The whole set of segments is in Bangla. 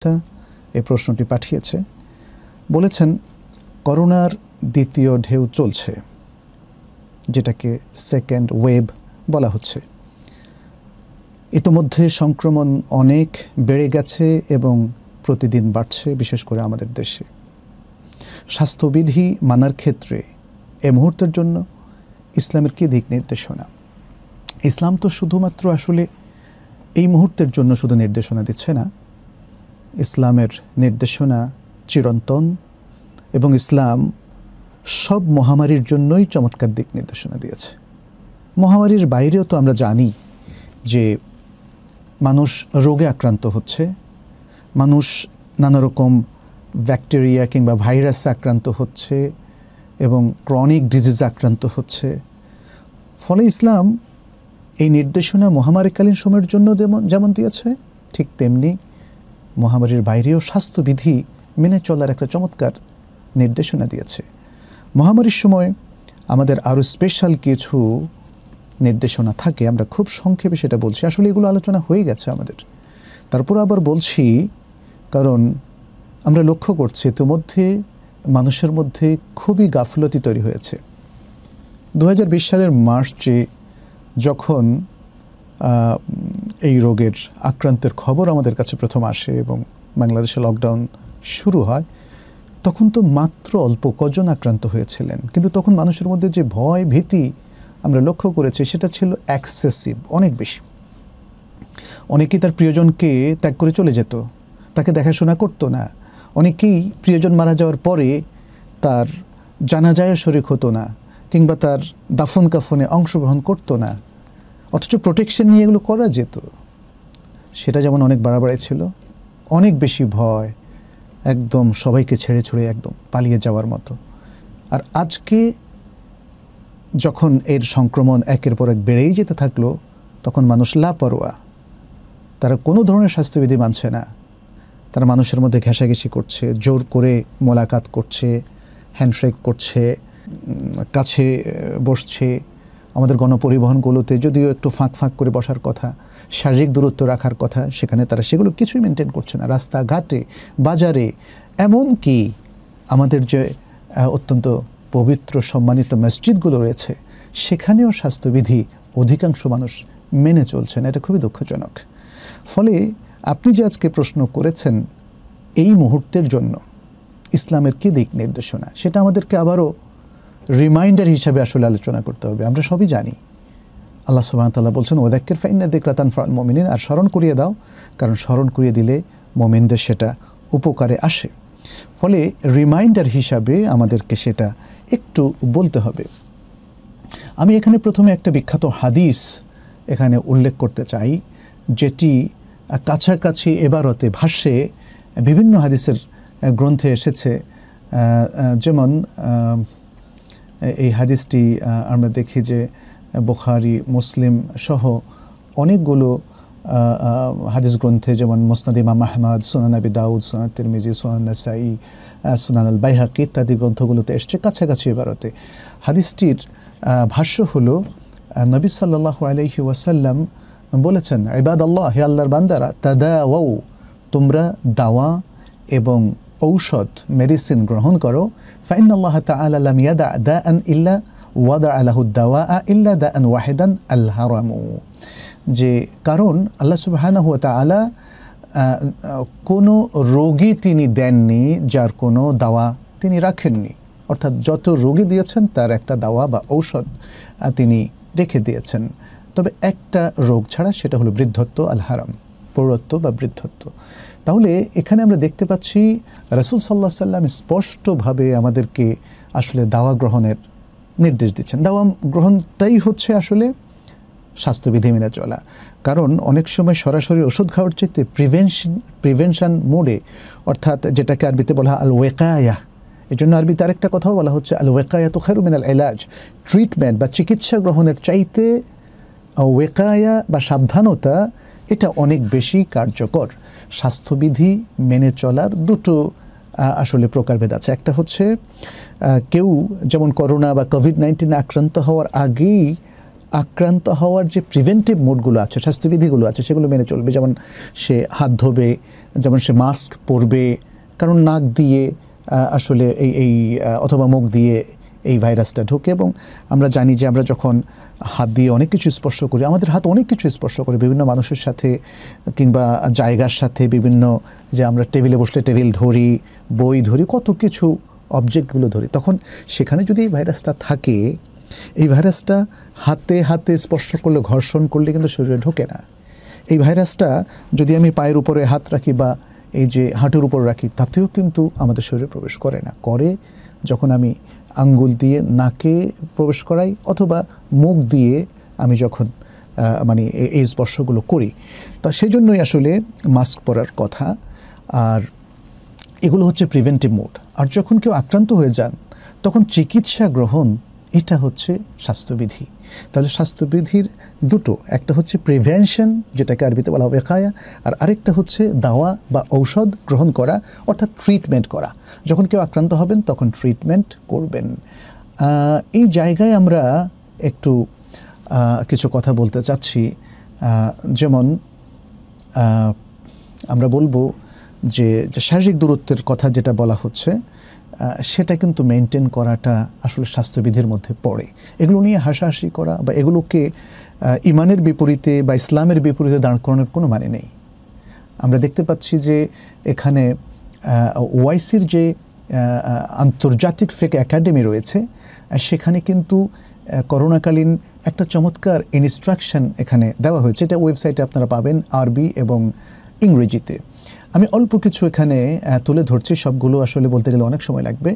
এই প্রশ্নটি পাঠিয়েছে। বলেছেন করোনার দ্বিতীয় ঢেউ চলছে, যেটাকে সেকেন্ড ওয়েভ বলা হচ্ছে। ইতোমধ্যে সংক্রমণ অনেক বেড়ে গেছে এবং প্রতিদিন বাড়ছে, বিশেষ করে আমাদের দেশে। স্বাস্থ্যবিধি মানার ক্ষেত্রে এ মুহূর্তের জন্য ইসলামের কী দিক নির্দেশনা? ইসলাম তো শুধুমাত্র আসলে এই মুহূর্তের জন্য শুধু নির্দেশনা দিচ্ছে না। ইসলামের নির্দেশনা চিরন্তন এবং ইসলাম সব মহামারীর জন্যই চমৎকার দিক নির্দেশনা দিয়েছে। মহামারীর বাইরেও তো আমরা জানি যে মানুষ রোগে আক্রান্ত হচ্ছে, মানুষ নানা রকম ব্যাকটেরিয়া কিংবা ভাইরাসে আক্রান্ত হচ্ছে এবং ক্রনিক ডিজিজে আক্রান্ত হচ্ছে। ফলে ইসলাম এই নির্দেশনা মহামারীকালীন সময়ের জন্য যেমন দিয়েছে, ঠিক তেমনি মহামারীর বাইরেও স্বাস্থ্যবিধি মেনে চলার একটা চমৎকার নির্দেশনা দিয়েছে। মহামারীর সময় আমাদের আরও স্পেশাল কিছু নির্দেশনা থাকে, আমরা খুব সংক্ষেপে সেটা বলছি। আসলে এগুলো আলোচনা হয়ে গেছে আমাদের, তারপর আবার বলছি কারণ আমরা লক্ষ্য করছি ইতিমধ্যে মানুষের মধ্যে খুবই গাফলতি তৈরি হয়েছে। 2020 সালের মার্চে যখন এই রোগের আক্রান্তের খবর আমাদের কাছে প্রথম আসে এবং বাংলাদেশে লকডাউন শুরু হয়, তখন তো মাত্র অল্প কজন আক্রান্ত হয়েছিলেন, কিন্তু তখন মানুষের মধ্যে যে ভয় ভীতি আমরা লক্ষ্য করেছি সেটা ছিল এক্সেসিভ, অনেক বেশি। অনেকেই তার প্রিয়জনকে ত্যাগ করে চলে যেত, তাকে দেখাশোনা করতো না। অনেকেই প্রিয়জন মারা যাওয়ার পরে তার জানাজায় শরীক হতো না কিংবা তার দাফন কাফনে অংশগ্রহণ করতো না, অথচ প্রোটেকশন নিয়ে এগুলো করা যেত। সেটা যেমন অনেক বাড়াবাড়ি ছিল, অনেক বেশি ভয়, একদম সবাইকে ছেড়ে ছুড়ে একদম পালিয়ে যাওয়ার মতো। আর আজকে যখন এর সংক্রমণ একের পর এক বেড়েই যেতে থাকলো, তখন মানুষ লাপরোয়া, তারা কোনো ধরনের স্বাস্থ্যবিধি মানছে না। তারা মানুষের মধ্যে ঘেঁষাঘেঁষি করছে, জোর করে মোলাকাত করছে, হ্যান্ডশেক করছে, কাছে বসছে। আমাদের গণপরিবহনগুলোতে যদিও একটু ফাঁক ফাঁক করে বসার কথা, শারীরিক দূরত্ব রাখার কথা, সেখানে তারা সেগুলো কিছুই মেনটেন করছে না। রাস্তাঘাটে, বাজারে, এমনকি আমাদের যে অত্যন্ত পবিত্র সম্মানিত মসজিদগুলো রয়েছে, সেখানেও স্বাস্থ্যবিধি অধিকাংশ মানুষ মেনে চলছে না। এটা খুবই দুঃখজনক। ফলে আপনি যে আজকে প্রশ্ন করেছেন এই মুহূর্তের জন্য ইসলামের কী দিক নির্দেশনা, সেটা আমাদেরকে আবারও রিমাইন্ডার হিসাবে আসলে আলোচনা করতে হবে। আমরা সবই জানি, আল্লাহ সুবহানাহু ওয়া তাআলা বলছেন ওয়াযাক্কির ফাইন্না যিকরা তানফাউল মুমিনিন, আর স্মরণ করিয়ে দাও, কারণ স্মরণ করিয়ে দিলে মুমিনদের সেটা উপকারে আসে। ফলে রিমাইন্ডার হিসাবে আমাদেরকে সেটা একটু বলতে হবে। আমি এখানে প্রথমে একটা বিখ্যাত হাদিস এখানে উল্লেখ করতে চাই, যেটি কাছাকাছি এবারতে ভাষ্যে বিভিন্ন হাদিসের গ্রন্থে এসেছে। যেমন এই হাদিসটি আমরা দেখি যে বুখারী, মুসলিম সহ অনেকগুলো হাদিস গ্রন্থে, যেমন মুসনাদ ইমাম আহমদ, সুনান আবি দাউদ, সুনান তিরমিজি, সুনান নাসাই, সুনান আল বাইহাকি ইত্যাদি গ্রন্থগুলোতে এসছে কাছাকাছি এবারতে। হাদিসটির ভাষ্য হলো নবী সাল্লাল্লাহু আলাইহি ওয়াসাল্লাম বলেছেন, ইবাদাল্লাহ, হে আল্লাহর বান্দারা, তাদাওয়াউ, তোমরা দাওয়া এবং ঔষধ মেডিসিন গ্রহণ করো। ফাইন্নাল্লাহ তাআলা লাম ইয়াদা দাআন ইল্লা ওয়াদা লাহু দাওয়া ইল্লা দাআন ওয়াহিদান আল হারামু, যে কারণ আল্লাহ সুবহানাহু ওয়া তাআলা কোনো রোগী তিনি দেননি যার কোনো দাওয়া তিনি রাখেননি। অর্থাৎ যত রোগী দিয়েছেন তার একটা দাওয়া বা ঔষধ তিনি রেখে দিয়েছেন, তবে একটা রোগ ছাড়া, সেটা হলো বৃদ্ধত্ব, আল হারাম, প্রৌঢ়ত্ব বা বৃদ্ধত্ব। তাহলে এখানে আমরা দেখতে পাচ্ছি রাসূল সাল্লাল্লাহু আলাইহি সাল্লাম স্পষ্টভাবে আমাদেরকে আসলে দাওয়া গ্রহণের নির্দেশ দিচ্ছেন। দাওয়া গ্রহণটাই হচ্ছে আসলে স্বাস্থ্যবিধি মেনে চলা। কারণ অনেক সময় সরাসরি ওষুধ খাওয়ার চাইতে প্রিভেনশন মোডে, অর্থাৎ যেটাকে আরবিতে বলা হয় আল ওয়াকায়া, এই জন্য আরবিতে আরেকটা কথাও বলা হচ্ছে আল ওয়াকায়াতু খায়রুম মিনাল ইলাজ, ট্রিটমেন্ট বা চিকিৎসা গ্রহণের চাইতে ওয়াকায়া বা সাবধানতা এটা অনেক বেশি কার্যকর। স্বাস্থ্যবিধি মেনে চলার দুটো আসলে প্রকারভেদ আছে। একটা হচ্ছে কেউ যেমন করোনা বা কোভিড-19 আক্রান্ত হওয়ার আগেই আক্রান্ত হওয়ার যে প্রিভেন্টিভ মোডগুলো আছে, স্বাস্থ্যবিধিগুলো আছে, সেগুলো মেনে চলবে। যেমন সে হাত ধোবে, যেমন সে মাস্ক পরবে, কারণ নাক দিয়ে আসলে এই অথবা মুখ দিয়ে এই ভাইরাসটা ঢোকে। এবং আমরা জানি যে আমরা যখন হাত দিয়ে অনেক কিছু স্পর্শ করি, আমাদের হাত অনেক কিছু স্পর্শ করে বিভিন্ন মানুষের সাথে কিংবা জায়গার সাথে, বিভিন্ন যে আমরা টেবিলে বসলে টেবিল ধরি, বই ধরি, কত কিছু অবজেক্টগুলো ধরি, তখন সেখানে যদি এই ভাইরাসটা থাকে, এই ভাইরাসটা হাতে হাতে স্পর্শ করলে, ঘর্ষণ করলে কিন্তু শরীরে ঢোকে না। এই ভাইরাসটা যদি আমি পায়ের উপরে হাত রাখি বা এই যে হাঁটুর উপর রাখি, তাতেও কিন্তু আমাদের শরীরে প্রবেশ করে না। করে যখন আমি আঙ্গুল দিয়ে নাকে প্রবেশ করাই অথবা মুখ দিয়ে আমি যখন মানে এই স্পর্শগুলো করি, তা সেই জন্যই আসলে মাস্ক পরার কথা। আর এগুলো হচ্ছে প্রিভেন্টিভ মোড। আর যখন কেউ আক্রান্ত হয়ে যান, তখন চিকিৎসা গ্রহণ, এটা হচ্ছে স্বাস্থ্যবিধি। তাহলে স্বাস্থ্যবিধির দুটো, একটা হচ্ছে প্রিভেনশন, যেটাকে আরবিতে বলা হবে খায়া, আর আরেকটা হচ্ছে দাওয়া বা ঔষধ গ্রহণ করা, অর্থাৎ ট্রিটমেন্ট করা। যখন কেউ আক্রান্ত হবেন তখন ট্রিটমেন্ট করবেন। এই জায়গায় আমরা একটু কিছু কথা বলতে চাচ্ছি। যেমন আমরা বলবো যে শারীরিক দূরত্বের কথা যেটা বলা হচ্ছে, সেটা কিন্তু মেনটেন করাটা আসলে স্বাস্থ্যবিধির মধ্যে পড়ে। এগুলো নিয়ে হাসাহাসি করা বা এগুলোকে ইমানের বিপরীতে বা ইসলামের বিপরীতে দাঁড় করানোর কোনো মানে নেই। আমরা দেখতে পাচ্ছি যে এখানে ওআইসির যে আন্তর্জাতিক ফেক একাডেমি রয়েছে, সেখানে কিন্তু করোনাকালীন একটা চমৎকার ইনস্ট্রাকশন এখানে দেওয়া হয়েছে। এটা ওয়েবসাইটে আপনারা পাবেন আরবি এবং ইংরেজিতে। আমি অল্প কিছু এখানে তুলে ধরছি, সবগুলো আসলে বলতে গেলে অনেক সময় লাগবে।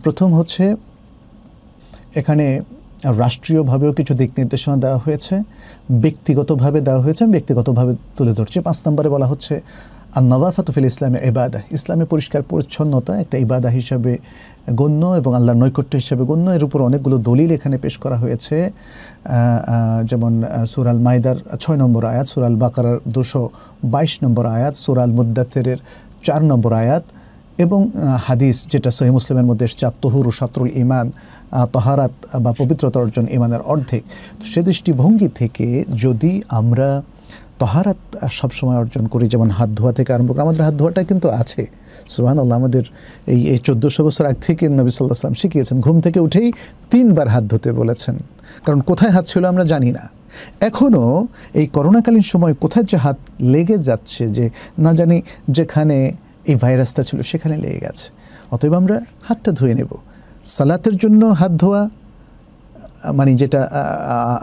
প্রথম হচ্ছে এখানে রাষ্ট্রীয়ভাবেও কিছু দিক নির্দেশনা দেওয়া হয়েছে, ব্যক্তিগতভাবে দেওয়া হয়েছে। আমি ব্যক্তিগতভাবে তুলে ধরছি। 5 নম্বরে বলা হচ্ছে আন-নাযাফাতু ফিল ইসলামে ইবাদা। ইসলামে পরিষ্কার পরিচ্ছন্নতা একটা ইবাদা হিসাবে গণ্য এবং আল্লাহর নৈকট্য হিসাবে গণ্য। এর উপর অনেকগুলো দলিল এখানে পেশ করা হয়েছে। যেমন সূরা আল মাইদার 6 নম্বর আয়াত, সূরা আল বাকারার 222 নম্বর আয়াত, সূরা আল মুদ্দাথিরের 4 নম্বর আয়াত, এবং হাদিস যেটা সহিহ মুসলিমের মধ্যে এসেছে, আত-তাহুরু শাতরুল ঈমান, তাহারাত বা পবিত্রতা অর্জন ঈমানের অর্ধেক। তো সে দৃষ্টিভঙ্গি থেকে যদি আমরা তাহারাত সবসময় অর্জন করি, যেমন হাত ধোয়া থেকে আরম্ভ করে, আমাদের হাত ধোয়াটা কিন্তু আছে, সুবহানাল্লাহ। আমাদের এই 1400 বছর আগ থেকে নবী সাল্লাল্লাহু আলাইহি ওয়াসাল্লাম শিখিয়েছেন, ঘুম থেকে উঠেই 3 বার হাত ধুতে বলেছেন। কারণ কোথায় হাত ছিল আমরা জানি না। এখনও এই করোনাকালীন সময় কোথায় যে হাত লেগে যাচ্ছে, যে না জানি যেখানে এই ভাইরাসটা ছিল সেখানে লেগে গেছে। অতএব আমরা হাতটা ধুয়ে নেব। সালাতের জন্য হাত ধোয়া মানে যেটা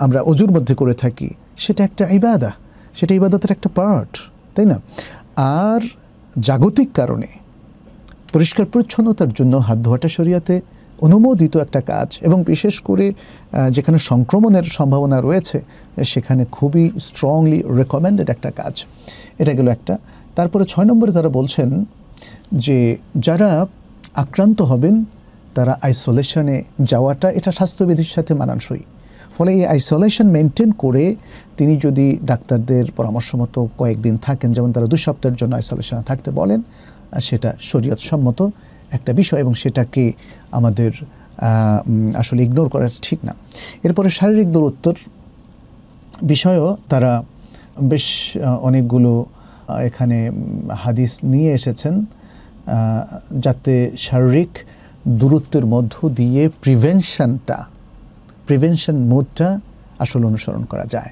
আমরা অজুর মধ্যে করে থাকি, সেটা একটা ইবাদা, সেটা ইবাদতের একটা পার্ট, তাই না? আর জাগতিক কারণে পরিষ্কার পরিচ্ছন্নতার জন্য হাত ধোয়াটা শরীয়তে অনুমোদিত একটা কাজ, এবং বিশেষ করে যেখানে সংক্রমণের সম্ভাবনা রয়েছে সেখানে খুবই স্ট্রংলি রেকমেন্ডেড একটা কাজ। এটা গেল একটা। তারপরে 6 নম্বরে তারা বলছেন যে যারা আক্রান্ত হবেন তারা আইসোলেশনে যাওয়াটা, এটা স্বাস্থ্যবিধির সাথে মানানসই। ফলে এই আইসোলেশন মেনটেন করে তিনি যদি ডাক্তারদের পরামর্শ মতো কয়েকদিন থাকেন, যেমন তারা 2 সপ্তাহের জন্য আইসোলেশনে থাকতে বলেন, সেটা শরীয়ত সম্মত একটা বিষয় এবং সেটাকে আমাদের আসলে ইগনোর করা ঠিক না। এরপরে শারীরিক দূরত্বর বিষয়েও তারা বেশ অনেকগুলো এখানে হাদিস নিয়ে এসেছেন, যাতে শারীরিক দূরত্বের মধ্য দিয়ে প্রিভেনশন মোডটা আসলে অনুসরণ করা যায়।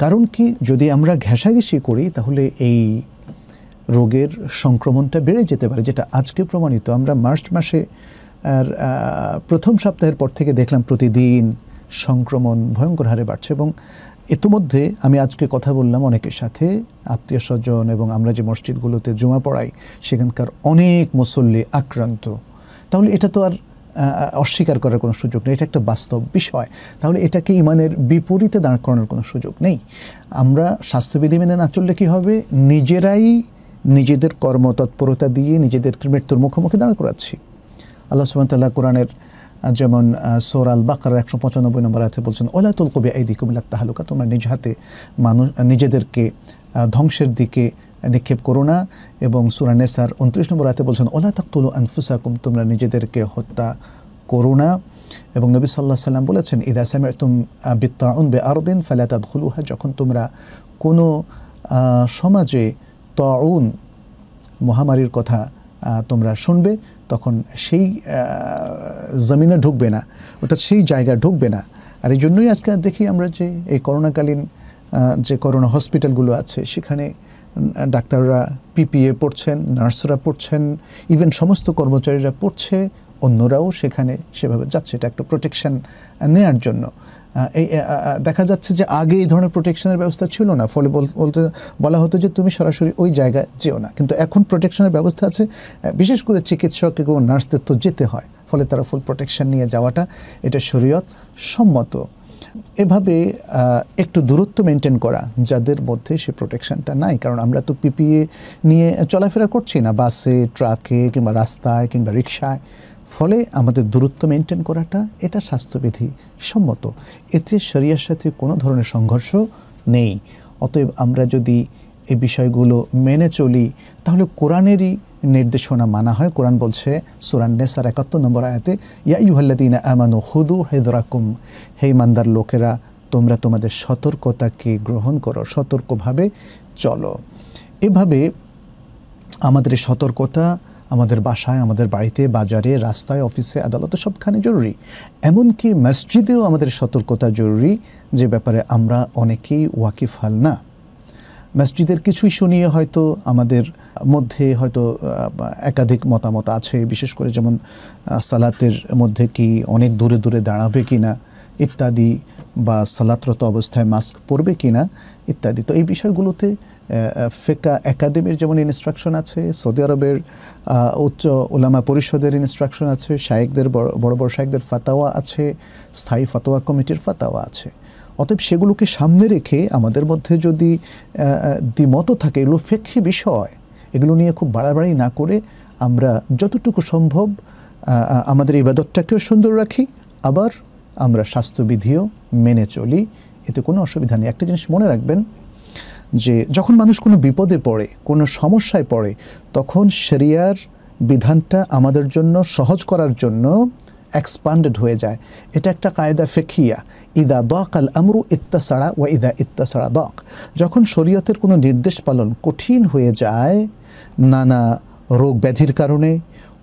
কারণ কি, যদি আমরা ঘেঁষাঘেঁষি করি তাহলে এই রোগের সংক্রমণটা বেড়ে যেতে পারে, যেটা আজকে প্রমাণিত। আমরা মার্চ মাসে প্রথম সপ্তাহের পর থেকে দেখলাম প্রতিদিন সংক্রমণ ভয়ঙ্কর হারে বাড়ছে। এবং ইতিমধ্যে আমি আজকে কথা বললাম অনেকের সাথে, আত্মীয় স্বজন, এবং আমরা যে মসজিদগুলোতে জুমা পড়াই সেখানকার অনেক মুসল্লি আক্রান্ত। তাহলে এটা তো আর অস্বীকার করার কোনো সুযোগ নেই, এটা একটা বাস্তব বিষয়। তাহলে এটাকে ইমানের বিপরীতে দাঁড় করানোর কোনো সুযোগ নেই। আমরা স্বাস্থ্যবিধি মেনে না চললে কী হবে, নিজেরাই নিজেদের কর্মতৎপরতা দিয়ে নিজেদেরকে মৃত্যুর মুখোমুখি দাঁড় করাচ্ছি। আল্লাহ সুবহানাহু ওয়া তাআলা কোরআনের যেমন সূরা আল বাকারার 195 নম্বর আয়াতে বলছেন, ওয়ালা তুলকু বিআইদিকুম ইলা তাহলুকা, তোমরা নিজ হাতে নিজেদেরকে ধ্বংসের দিকে নিক্ষেপ করো না। এবং সূরা নেসার 29 নম্বর আয়াতে বলছেন, ওয়ালা তাকতুলু আনফুসাকুম, তোমরা নিজেদেরকে হত্যা করোনা, এবং নবী সাল্লাল্লাহু আলাইহি সাল্লাম বলেছেন ইদা সামি'তুম বিত্তাউন বিআরদিন ফালা তাদখুলুহা, যখন তোমরা কোনো সমাজে তাউন মহামারীর কথা তোমরা শুনবে তখন সেই জমিনে ঢুকবে না, অর্থাৎ সেই জায়গায় ঢুকবে না। আর এই জন্যই আজকে দেখি আমরা যে এই করোনাকালীন যে করোনা হসপিটালগুলো আছে সেখানে ডাক্তাররা পিপিএ পড়ছেন, নার্সরা পড়ছেন, ইভেন সমস্ত কর্মচারীরা পড়ছে, অন্যরাও সেখানে সেভাবে যাচ্ছে, এটা একটা প্রোটেকশন নেয়ার জন্য। এই দেখা যাচ্ছে যে আগে এই ধরনের প্রোটেকশনের ব্যবস্থা ছিল না, ফলে বলা হতো যে তুমি সরাসরি ওই জায়গায় যেও না, কিন্তু এখন প্রোটেকশনের ব্যবস্থা আছে। বিশেষ করে চিকিৎসক এবং নার্সদের তো যেতে হয়, ফলে তারা ফুল প্রোটেকশন নিয়ে যাওয়াটা এটা শরীয়ত সম্মত। এভাবে একটু দূরত্ব মেনটেন করা যাদের মধ্যে সে প্রোটেকশনটা নাই, কারণ আমরা তো পিপিএ নিয়ে চলাফেরা করছি না বাসে, ট্রাকে কিংবা রাস্তায় কিংবা রিকশায়, ফলে আমাদের দূরত্ব মেনটেন করাটা এটা স্বাস্থ্যবিধি সম্মত, এতে শরিয়ার সাথে কোনো ধরনের সংঘর্ষ নেই। অতএব আমরা যদি এই বিষয়গুলো মেনে চলি তাহলে কোরআনেরই নির্দেশনা মানা হয়। কোরআন বলছে সূরা নিসার ৭১ নম্বর আয়াতে, ইয়া আইয়ুহাল্লাযীনা আমানু খুযু হিযরাকুম, হে ইমানদার লোকেরা তোমরা তোমাদের সতর্কতাকে গ্রহণ করো, সতর্কভাবে চলো। এভাবে আমাদের এই সতর্কতা আমাদের বাসায়, আমাদের বাড়িতে, বাজারে, রাস্তায়, অফিসে, আদালতে সবখানে জরুরি। এমনকি মসজিদেও আমাদের সতর্কতা জরুরি, যে ব্যাপারে আমরা অনেকেই ওয়াকিফাল না। মসজিদের কিছু ইস্যু নিয়ে হয়তো আমাদের মধ্যে হয়তো একাধিক মতামত আছে, বিশেষ করে যেমন সালাতের মধ্যে কি অনেক দূরে দূরে দাঁড়াবে কিনা ইত্যাদি, বা সালাতরত অবস্থায় মাস্ক পরবে কিনা ইত্যাদি। তো এই বিষয়গুলোতে ফিকহ একাডেমির যেমন ইনস্ট্রাকশন আছে, সৌদি আরবের উচ্চ উলামা পরিষদের ইনস্ট্রাকশন আছে, শায়েখদের বড় বড় শায়েখদের ফাতাওয়া আছে, স্থায়ী ফাতোয়া কমিটির ফাতাওয়া আছে। অতএব সেগুলোকে সামনে রেখে আমাদের মধ্যে যদি দ্বিমত থাকে, এগুলো ফিকহি বিষয়, এগুলো নিয়ে খুব বাড়াবাড়ি না করে আমরা যতটুকু সম্ভব আমাদের ইবাদতটাকেও সুন্দর রাখি, আবার আমরা স্বাস্থ্যবিধিও মেনে চলি, এতে কোনো অসুবিধা নেই। একটা জিনিস মনে রাখবেন যে যখন মানুষ কোনো বিপদে পড়ে, কোনো সমস্যায় পড়ে, তখন শরিয়ার বিধানটা আমাদের জন্য সহজ করার জন্য এক্সপান্ডেড হয়ে যায়। এটা একটা কায়দা ফিকহিয়া, ইদা দাকাল আমরু ইত্তাসারা ওয়া ইদা ইত্তাসারা দাক। যখন শরীয়তের কোনো নির্দেশ পালন কঠিন হয়ে যায় নানা রোগ ব্যাধির কারণে,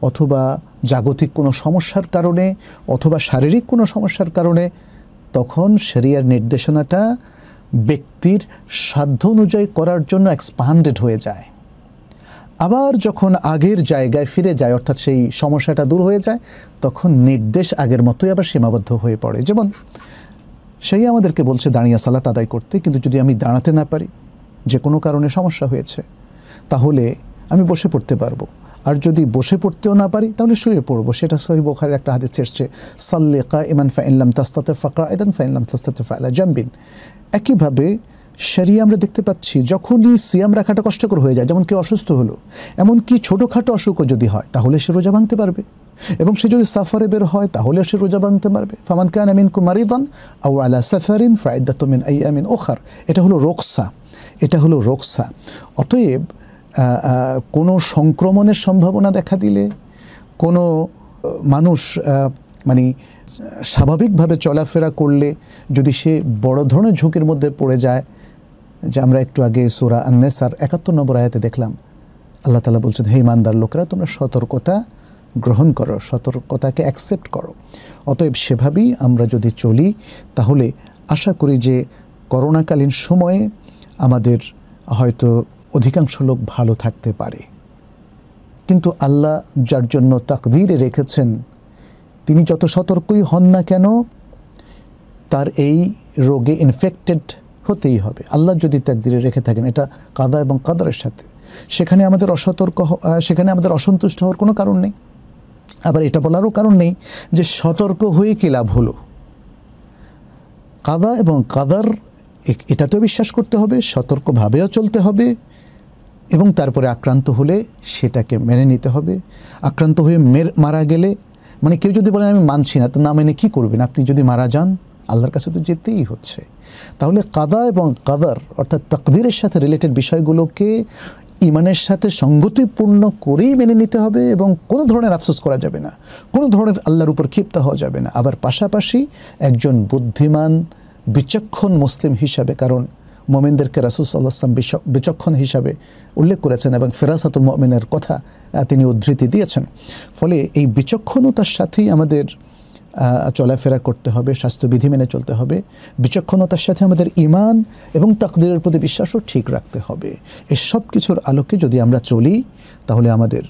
অথবা জাগতিক কোনো সমস্যার কারণে, অথবা শারীরিক কোনো সমস্যার কারণে, তখন শরিয়ার নির্দেশনাটা ব্যক্তির সাধ্য অনুযায়ী করার জন্য এক্সপান্ডেড হয়ে যায়। আবার যখন আগের জায়গায় ফিরে যায়, অর্থাৎ সেই সমস্যাটা দূর হয়ে যায়, তখন নির্দেশ আগের মতোই আবার সীমাবদ্ধ হয়ে পড়ে। যেমন সেই আমাদেরকে বলছে দাঁড়িয়ে সালাত আদায় করতে, কিন্তু যদি আমি দাঁড়াতে না পারি, যে কোনো কারণে সমস্যা হয়েছে, তাহলে আমি বসে পড়তে পারবো। আর যদি বসে পড়তেও না পারি তাহলে শুয়ে পড়বো। সেটা সহিহ বুখারীর একটা হাদিস এসেছে, সাল্লি কাইমান ফাইন লাম তাস্তাতি ফাকাইদান ফাইন লাম তাস্তাতি ফাআলা জামবিন। একইভাবে শরিয়া আমরা দেখতে পাচ্ছি যখনই সিয়াম রাখাটা কষ্টকর হয়ে যায়, যেমন কেউ অসুস্থ হলো, এমনকি ছোটোখাটো অসুখও যদি হয়, তাহলে সে রোজা ভাঙতে পারবে। এবং সে যদি সাফারে বের হয় তাহলে সে রোজা ভাঙতে পারবে। ফামান কানা মিনকুম মারিদান আও আলা সাফারিন ফাইদ্দাতুম মিন আইয়ামিন উখর। এটা হলো রোকসা, এটা হলো রোকসা। অতএব কোনো সংক্রমণের সম্ভাবনা দেখা দিলে, কোনো মানুষ মানে স্বাভাবিকভাবে চলাফেরা করলে যদি সে বড় ধরনের ঝুঁকির মধ্যে পড়ে যায়, যে আমরা একটু আগে সূরা আন-নিসার ৭১ নম্বর আয়াতে দেখলাম, আল্লাহ তাআলা বলছেন, হে ইমানদার লোকেরা তোমরা সতর্কতা গ্রহণ করো, সতর্কতাকে অ্যাকসেপ্ট করো। অতএব সেভাবেই আমরা যদি চলি তাহলে আশা করি যে করোনাকালীন সময়ে আমাদের হয়তো অধিকাংশ লোক ভালো থাকতে পারে, কিন্তু আল্লাহ যার জন্য তাকদীরে রেখেছেন, তিনি যত সতর্কই হন না কেন তার এই রোগে ইনফেক্টেড হতেই হবে। আল্লাহ যদি তাকদীরে রেখে থাকেন, এটা কাদা এবং কাদারের সাথে, সেখানে আমাদের অসন্তুষ্ট হওয়ার কোনো কারণ নেই। আবার এটা বলারও কারণ নেই যে সতর্ক হয়ে কী লাভ হলো। কাদা এবং কাদার এটাতেও বিশ্বাস করতে হবে, সতর্কভাবেও চলতে হবে, এবং তারপরে আক্রান্ত হলে সেটাকে মেনে নিতে হবে। আক্রান্ত হয়ে মারা গেলে, মানে কেউ যদি বলেন আমি মানছি না, তো না মেনে কী করবেন? আপনি যদি মারা যান আল্লাহর কাছে তো যেতেই হচ্ছে। তাহলে কাদা এবং কাদার অর্থাৎ তাকদীরের সাথে রিলেটেড বিষয়গুলোকে ঈমানের সাথে সঙ্গতিপূর্ণ করেই মেনে নিতে হবে এবং কোনো ধরনের আফসোস করা যাবে না, কোনো ধরনের আল্লাহর উপর ক্ষিপ্ত হওয়া যাবে না। আবার পাশাপাশি একজন বুদ্ধিমান বিচক্ষণ মুসলিম হিসাবে, কারণ মোমেনদেরকে রাসূল সাল্লাল্লাহু আলাইহি ওয়াসাল্লাম বিচক্ষণ হিসাবে উল্লেখ করেছেন এবং ফিরাসাতুল মুমিনের কথা তিনি উদ্ধৃতি দিয়েছেন। ফলে এই বিচক্ষণতার সাথেই আমাদের চলাফেরা করতে হবে, স্বাস্থ্যবিধি মেনে চলতে হবে। বিচক্ষণতার সাথে আমাদের ঈমান এবং তাকদীরের প্রতি বিশ্বাসও ঠিক রাখতে হবে। এই সব কিছুর আলোকে যদি আমরা চলি, তাহলে আমাদের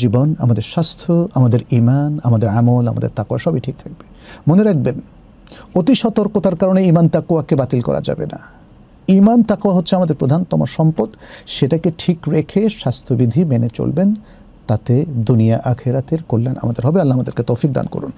জীবন, আমাদের স্বাস্থ্য, আমাদের ঈমান, আমাদের আমল, আমাদের তাকওয়া সবই ঠিক থাকবে। মনে রাখবেন, অতি সতর্কতার কারণে ঈমান তাকওয়াকে বাতিল করা যাবে না। ঈমান তাকওয়া হচ্ছে আমাদের প্রধানতম সম্পদ। সেটাকে ঠিক রেখে স্বাস্থ্যবিধি মেনে চলবেন, তাতে দুনিয়া আখিরাতের কল্যাণ আমাদের হবে। আল্লাহ আমাদেরকে তৌফিক দান করুন।